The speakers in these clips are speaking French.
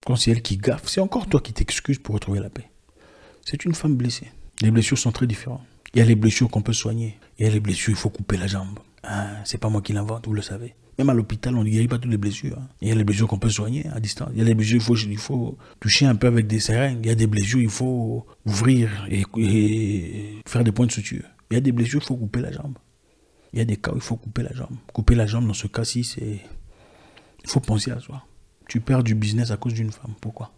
Quand c'est elle qui gaffe, c'est encore toi qui t'excuses pour retrouver la paix. C'est une femme blessée. Les blessures sont très différentes. Il y a les blessures qu'on peut soigner. Il y a les blessures, il faut couper la jambe. Hein, c'est pas moi qui l'invente, vous le savez. Même à l'hôpital, on ne guérit pas toutes les blessures. Hein. Il y a les blessures qu'on peut soigner à distance. Il y a les blessures, il faut toucher un peu avec des seringues. Il y a des blessures, il faut ouvrir et faire des points de suture. Il y a des blessures, il faut couper la jambe. Il y a des cas où il faut couper la jambe. Couper la jambe, dans ce cas-ci, c'est... Il faut penser à soi. Tu perds du business à cause d'une femme. Pourquoi?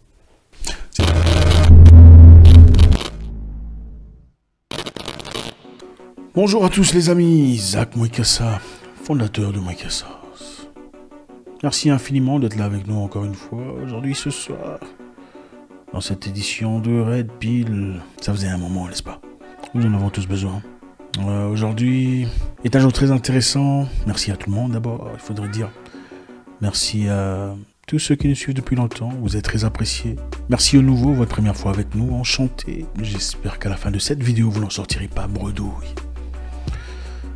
Bonjour à tous les amis. Zach Mwekassa, fondateur de Mwekassa. Merci infiniment d'être là avec nous encore une fois. Aujourd'hui, ce soir, dans cette édition de Red Pill. Ça faisait un moment, n'est-ce pas? Nous en avons tous besoin. Aujourd'hui est un jour très intéressant. Merci à tout le monde d'abord, il faudrait dire. Merci à tous ceux qui nous suivent depuis longtemps, vous êtes très appréciés. Merci aux nouveaux, votre première fois avec nous, enchanté. J'espère qu'à la fin de cette vidéo, vous n'en sortirez pas bredouille.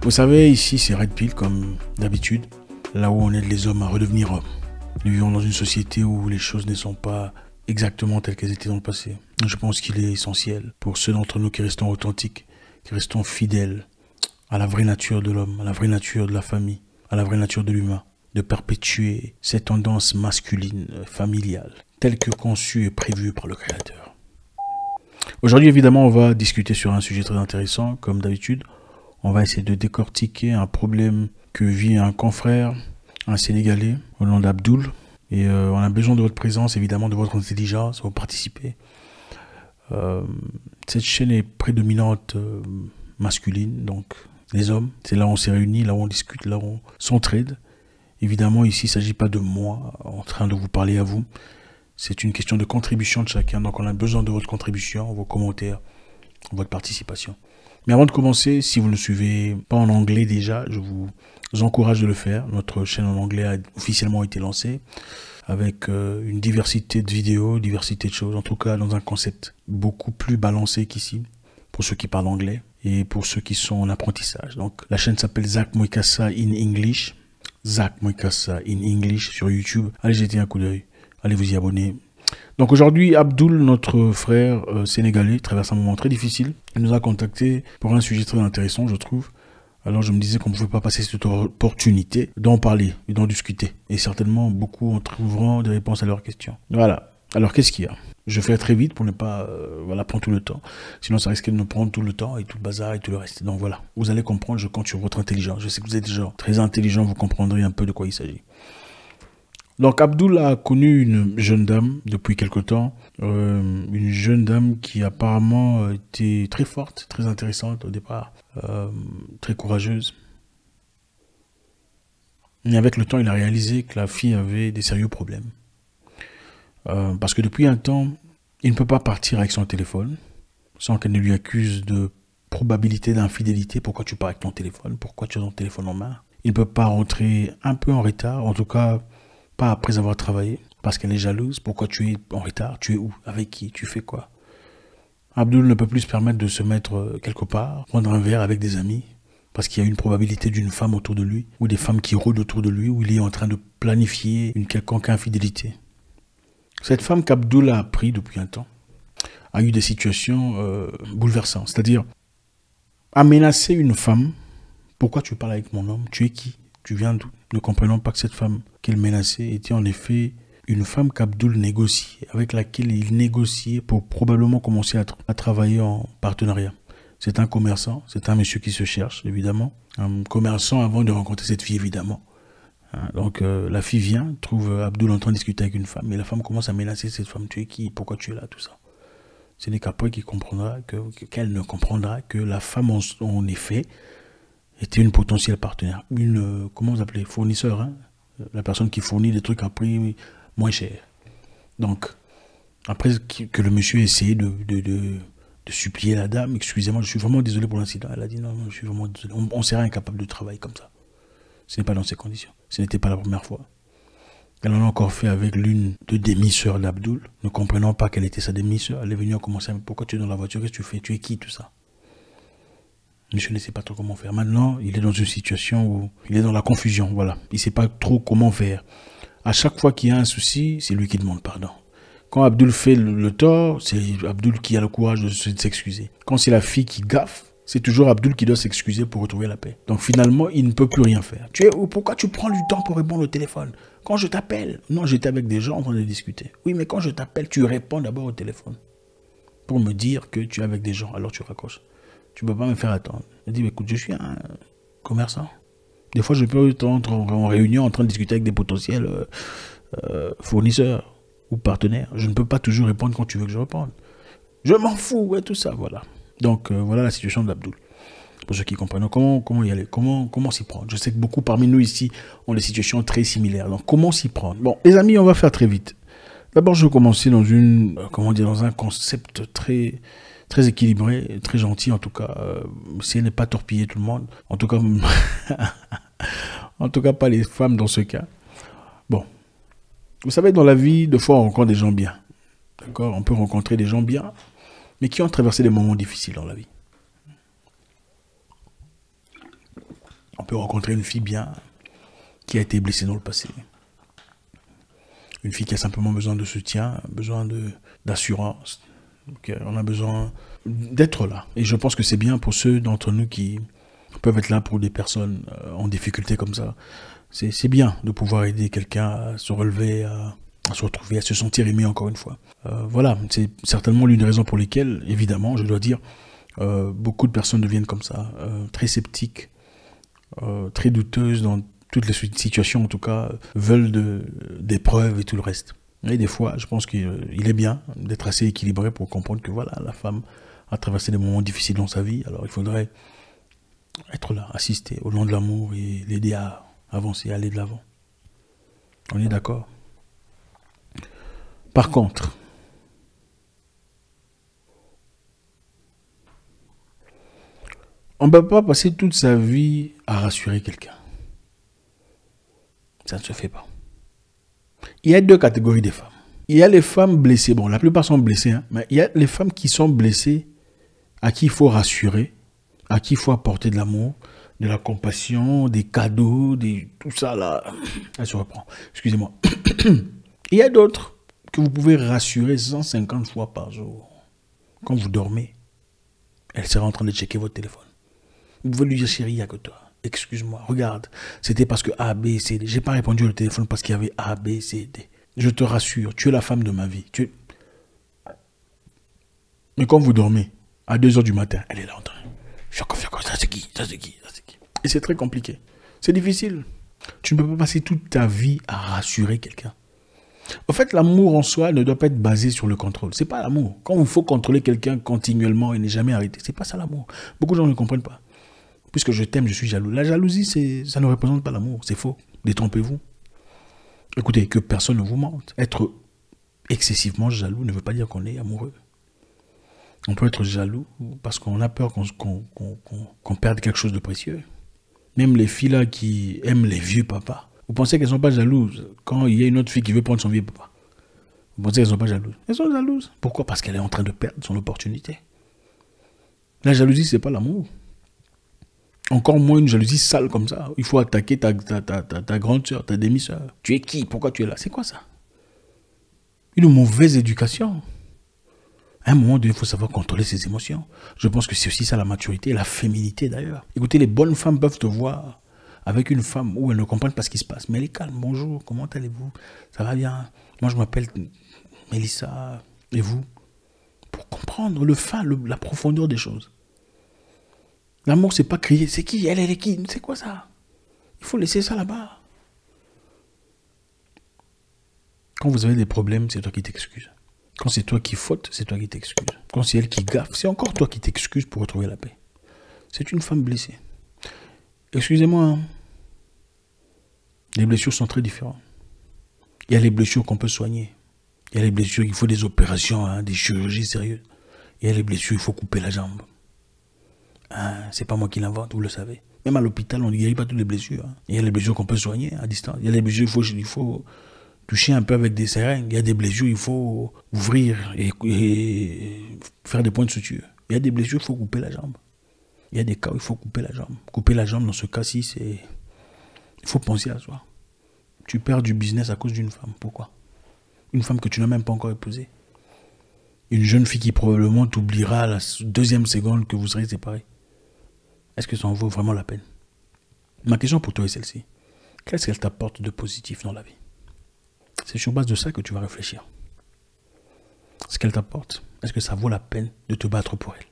Vous savez, ici c'est Red Pill comme d'habitude, là où on aide les hommes à redevenir hommes. Nous vivons dans une société où les choses ne sont pas exactement telles qu'elles étaient dans le passé. Je pense qu'il est essentiel pour ceux d'entre nous qui restons authentiques, qui restons fidèles à la vraie nature de l'homme, à la vraie nature de la famille, à la vraie nature de l'humain, de perpétuer cette tendance masculine, familiale, telle que conçue et prévue par le Créateur. Aujourd'hui, évidemment, on va discuter sur un sujet très intéressant, comme d'habitude. On va essayer de décortiquer un problème que vit un confrère, un Sénégalais, au nom d'Abdoul. Et on a besoin de votre présence, évidemment, de votre intelligence pour participer. Cette chaîne est prédominante masculine, donc les hommes. C'est là où on s'est réunis, là où on discute, là où on s'entraide. Évidemment, ici, il ne s'agit pas de moi en train de vous parler à vous. C'est une question de contribution de chacun. Donc, on a besoin de votre contribution, vos commentaires, votre participation. Mais avant de commencer, si vous ne suivez pas en anglais déjà, je vous encourage de le faire. Notre chaîne en anglais a officiellement été lancée avec une diversité de vidéos, diversité de choses. En tout cas, dans un concept beaucoup plus balancé qu'ici, pour ceux qui parlent anglais et pour ceux qui sont en apprentissage. Donc, la chaîne s'appelle Zach Mwekassa in English. Zach Mwekassa in English sur YouTube. Allez jeter un coup d'œil. Allez vous y abonner. Donc aujourd'hui, Abdoul, notre frère sénégalais, traverse un moment très difficile. Il nous a contacté pour un sujet très intéressant, je trouve. Alors je me disais qu'on ne pouvait pas passer cette opportunité d'en parler et d'en discuter. Et certainement, beaucoup en trouveront des réponses à leurs questions. Voilà. Alors qu'est-ce qu'il y a? Je fais très vite pour ne pas prendre tout le temps. Sinon, ça risquait de nous prendre tout le temps et tout le bazar et tout le reste. Donc voilà, vous allez comprendre, je compte sur votre intelligence. Je sais que vous êtes des gens très intelligents, vous comprendrez un peu de quoi il s'agit. Donc Abdoul a connu une jeune dame depuis quelque temps. Une jeune dame qui apparemment était très forte, très intéressante au départ. Très courageuse. Et avec le temps, il a réalisé que la fille avait des sérieux problèmes. Parce que depuis un temps, il ne peut pas partir avec son téléphone sans qu'elle ne lui accuse de probabilité d'infidélité. Pourquoi tu pars avec ton téléphone? Pourquoi tu as ton téléphone en main? Il ne peut pas rentrer un peu en retard, en tout cas pas après avoir travaillé, parce qu'elle est jalouse. Pourquoi tu es en retard? Tu es où? Avec qui? Tu fais quoi? Abdoul ne peut plus se permettre de se mettre quelque part, prendre un verre avec des amis, parce qu'il y a une probabilité d'une femme autour de lui, ou des femmes qui rôdent autour de lui, où il est en train de planifier une quelconque infidélité. Cette femme qu'Abdoul a appris depuis un temps a eu des situations bouleversantes. C'est-à-dire, a menacé une femme. Pourquoi tu parles avec mon homme? Tu es qui? Tu viens d'où? Ne comprenons pas que cette femme qu'elle menaçait était en effet une femme qu'Abdoul négociait, avec laquelle il négociait pour probablement commencer à travailler en partenariat. C'est un commerçant, c'est un monsieur qui se cherche, évidemment. Un commerçant avant de rencontrer cette fille, évidemment. Donc la fille vient, trouve Abdoul en train de discuter avec une femme, et la femme commence à menacer cette femme. Tu es qui? Pourquoi tu es là? Tout ça. Ce n'est qu'après qu'elle ne comprendra que la femme, en effet, était une potentielle partenaire. Comment vous appelez? Fournisseur, hein? La personne qui fournit des trucs à prix moins cher. Donc, après que le monsieur ait essayé de supplier la dame, excusez-moi, je suis vraiment désolé pour l'incident. Elle a dit non, je suis vraiment désolé. On serait incapable de travailler comme ça. Ce n'est pas dans ces conditions. Ce n'était pas la première fois. Elle en a encore fait avec l'une de demi-sœurs d'Abdoul, ne comprenant pas qu'elle était sa demi-sœur. Elle est venue à commencer à me dire, pourquoi tu es dans la voiture, qu'est-ce que tu fais, tu es qui, tout ça. Monsieur ne sait pas trop comment faire. Maintenant, il est dans une situation où il est dans la confusion, voilà. Il ne sait pas trop comment faire. À chaque fois qu'il y a un souci, c'est lui qui demande pardon. Quand Abdul fait le tort, c'est Abdul qui a le courage de s'excuser. Quand c'est la fille qui gaffe, c'est toujours Abdul qui doit s'excuser pour retrouver la paix. Donc finalement, il ne peut plus rien faire. Pourquoi tu prends du temps pour répondre au téléphone? Quand je t'appelle, non, j'étais avec des gens en train de discuter. Oui, mais quand je t'appelle, tu réponds d'abord au téléphone pour me dire que tu es avec des gens. Alors tu raccroches. Tu ne peux pas me faire attendre. Il dit, écoute, je suis un commerçant. Des fois, je peux être en réunion en train de discuter avec des potentiels fournisseurs ou partenaires. Je ne peux pas toujours répondre quand tu veux que je réponde. Je m'en fous, ouais, tout ça, voilà. Donc, voilà la situation d'Abdul. Pour ceux qui comprennent, comment y aller, comment s'y prendre. Je sais que beaucoup parmi nous ici ont des situations très similaires. Donc, comment s'y prendre? Bon, les amis, on va faire très vite. D'abord, je vais commencer dans un concept très équilibré, très gentil, en tout cas. Si elle n'est pas torpiller tout le monde, en tout cas, en tout cas, pas les femmes dans ce cas. Bon. Vous savez, dans la vie, des fois, on rencontre des gens bien. D'accord? On peut rencontrer des gens bien, mais qui ont traversé des moments difficiles dans la vie. On peut rencontrer une fille bien qui a été blessée dans le passé. Une fille qui a simplement besoin de soutien, besoin d'assurance. On a besoin d'être là. Et je pense que c'est bien pour ceux d'entre nous qui peuvent être là pour des personnes en difficulté comme ça. C'est bien de pouvoir aider quelqu'un à se relever, à se retrouver, à se sentir aimé encore une fois. Voilà, c'est certainement l'une des raisons pour lesquelles, évidemment, je dois dire, beaucoup de personnes deviennent comme ça, très sceptiques, très douteuses dans toutes les situations, en tout cas, veulent des preuves et tout le reste. Et des fois, je pense qu'il est bien d'être assez équilibré pour comprendre que voilà, la femme a traversé des moments difficiles dans sa vie, alors il faudrait être là, assister au long de l'amour et l'aider à avancer, à aller de l'avant. On est d'accord? Par contre, on ne peut pas passer toute sa vie à rassurer quelqu'un. Ça ne se fait pas. Il y a deux catégories de femmes. Il y a les femmes blessées. Bon, la plupart sont blessées, hein, mais il y a les femmes qui sont blessées, à qui il faut rassurer, à qui il faut apporter de l'amour, de la compassion, des cadeaux, tout ça là. Elle se reprend. Excusez-moi. Il y a d'autres que vous pouvez rassurer 150 fois par jour. Quand vous dormez, elle sera en train de checker votre téléphone. Vous pouvez lui dire, chérie, il n'y a que toi. Excuse-moi, regarde, c'était parce que A, B, C, D. J'ai pas répondu au téléphone parce qu'il y avait A, B, C, D. Je te rassure, tu es la femme de ma vie. Mais quand vous dormez, à 2 h du matin, elle est là en train. Ça c'est qui? Et c'est très compliqué. C'est difficile. Tu ne peux pas passer toute ta vie à rassurer quelqu'un. En fait, l'amour en soi ne doit pas être basé sur le contrôle. C'est pas l'amour. Quand il faut contrôler quelqu'un continuellement et ne jamais arrêter, c'est pas ça l'amour. Beaucoup de gens ne comprennent pas. Puisque je t'aime, je suis jaloux. La jalousie, ça ne représente pas l'amour. C'est faux. Détrompez-vous. Écoutez, que personne ne vous mente. Être excessivement jaloux ne veut pas dire qu'on est amoureux. On peut être jaloux parce qu'on a peur qu'on perde quelque chose de précieux. Même les filles là qui aiment les vieux papas. Vous pensez qu'elles ne sont pas jalouses quand il y a une autre fille qui veut prendre son vieux papa? Vous pensez qu'elles ne sont pas jalouses? Elles sont jalouses. Pourquoi? Parce qu'elle est en train de perdre son opportunité. La jalousie, ce n'est pas l'amour. Encore moins une jalousie sale comme ça. Il faut attaquer ta grande soeur, ta demi-soeur. Tu es qui? Pourquoi tu es là? C'est quoi ça? Une mauvaise éducation. À un moment donné, il faut savoir contrôler ses émotions. Je pense que c'est aussi ça la maturité, la féminité d'ailleurs. Écoutez, les bonnes femmes peuvent te voir avec une femme où elles ne comprennent pas ce qui se passe. Mais elle est calme. Bonjour, comment allez-vous? Ça va bien? Moi, je m'appelle Mélissa. Et vous? Pour comprendre le fin, la profondeur des choses. L'amour, c'est pas crier. C'est qui? Elle est qui? C'est quoi ça? Il faut laisser ça là-bas. Quand vous avez des problèmes, c'est toi qui t'excuses. Quand c'est toi qui faute, c'est toi qui t'excuses. Quand c'est elle qui gaffe, c'est encore toi qui t'excuses pour retrouver la paix. C'est une femme blessée. Excusez-moi, hein. Les blessures sont très différentes. Il y a les blessures qu'on peut soigner. Il y a les blessures, il faut des opérations, hein, des chirurgies sérieuses. Il y a les blessures, il faut couper la jambe. Hein, c'est pas moi qui l'invente, vous le savez. Même à l'hôpital, on ne guérit pas toutes les blessures. Hein. Il y a les blessures qu'on peut soigner à distance. Il y a les blessures, il faut toucher un peu avec des seringues. Il y a des blessures, il faut ouvrir et faire des points de suture. Il y a des blessures, il faut couper la jambe. Il y a des cas où il faut couper la jambe. Couper la jambe, dans ce cas-ci, c'est... Il faut penser à soi. Tu perds du business à cause d'une femme. Pourquoi? Une femme que tu n'as même pas encore épousée. Une jeune fille qui probablement t'oubliera à la deuxième seconde que vous serez séparés. Est-ce que ça en vaut vraiment la peine? Ma question pour toi est celle-ci. Qu'est-ce qu'elle t'apporte de positif dans la vie? C'est sur base de ça que tu vas réfléchir. Ce qu'elle t'apporte, est-ce que ça vaut la peine de te battre pour elle?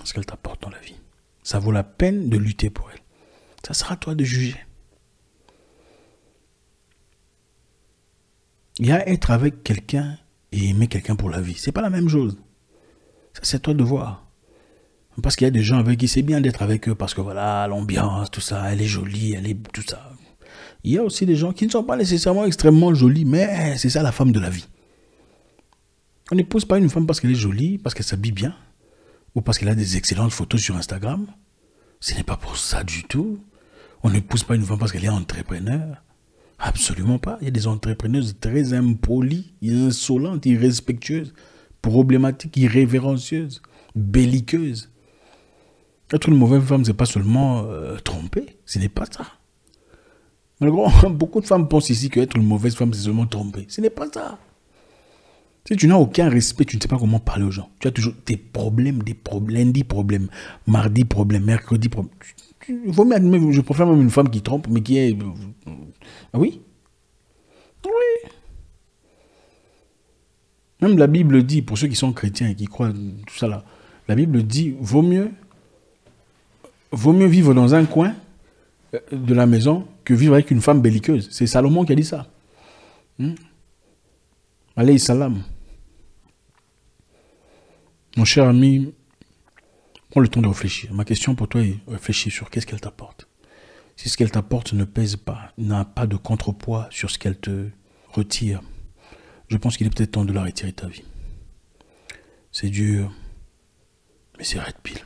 Ce qu'elle t'apporte dans la vie, ça vaut la peine de lutter pour elle. Ça sera à toi de juger. Il y a être avec quelqu'un et aimer quelqu'un pour la vie. C'est pas la même chose. Ça, c'est à toi de voir. Parce qu'il y a des gens avec qui c'est bien d'être avec eux parce que voilà, l'ambiance, tout ça, elle est jolie, elle est tout ça. Il y a aussi des gens qui ne sont pas nécessairement extrêmement jolis, mais c'est ça la femme de la vie. On n'épouse pas une femme parce qu'elle est jolie, parce qu'elle s'habille bien, ou parce qu'elle a des excellentes photos sur Instagram. Ce n'est pas pour ça du tout. On n'épouse pas une femme parce qu'elle est entrepreneur. Absolument pas. Il y a des entrepreneuses très impolies, insolentes, irrespectueuses, problématiques, irrévérencieuses, belliqueuses. Être une mauvaise femme, c'est pas seulement tromper. Ce n'est pas ça. Malgré beaucoup de femmes pensent ici qu'être une mauvaise femme, c'est seulement tromper. Ce n'est pas ça. Si tu n'as aucun respect, tu ne sais pas comment parler aux gens. Tu as toujours des problèmes, lundi problème, mardi problème, mercredi problème. Je préfère même une femme qui trompe, mais qui est... Ah oui? Oui. Même la Bible dit, pour ceux qui sont chrétiens et qui croient tout ça là, la Bible dit, vaut mieux vivre dans un coin de la maison que vivre avec une femme belliqueuse. C'est Salomon qui a dit ça. Alayhi salam. Mon cher ami, prends le temps de réfléchir. Ma question pour toi est réfléchir sur qu'est-ce qu'elle t'apporte. Si ce qu'elle t'apporte ne pèse pas, n'a pas de contrepoids sur ce qu'elle te retire, je pense qu'il est peut-être temps de la retirer de ta vie. C'est dur, mais c'est red pile.